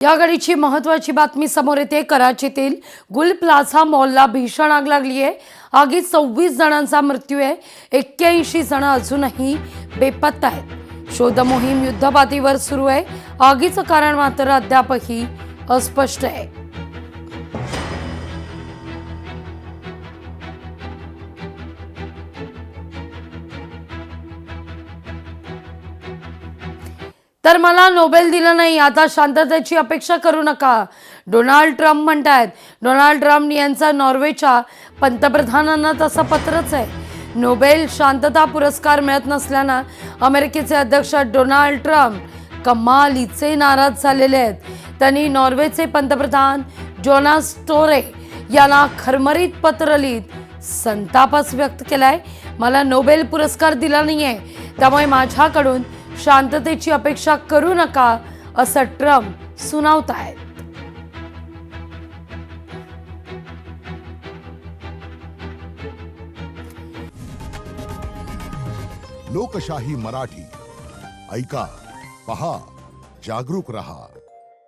या घडीची महत्त्वाची बातमी समोर येते। कराचीतील गुल प्लाझा मॉलला भीषण आग लागली आहे। आगीत 26 जणांचा मृत्यू आहे। 81 जण अजूनही बेपत्ता आहेत। शोध मोहीम युद्धपातळीवर सुरू आहे। आगीचं कारण मात्र अद्यापही अस्पष्ट आहे। तर मला नोबेल दिलं नाही, आता शांततेची अपेक्षा करू नका, डोनाल्ड ट्रम्प म्हणतात। डोनाल्ड ट्रम्प यांचा नॉर्वेच्या पंतप्रधानांना तसं पत्रच आहे। नोबेल शांतता पुरस्कार मिळत नसल्यानं अमेरिकेचे अध्यक्ष डोनाल्ड ट्रम्प कमालीचे नाराज झालेले आहेत। त्यांनी नॉर्वेचे पंतप्रधान जोनास स्टोरे यांना खरमरीत पत्र लिहित संतापच व्यक्त केलाय। मला नोबेल पुरस्कार दिला नाहीये, त्यामुळे माझ्याकडून शांततेची अपेक्षा करू नका, असं ट्रम्प सुनावतायत। लोकशाही मराठी ऐका, पहा, जागरूक रहा।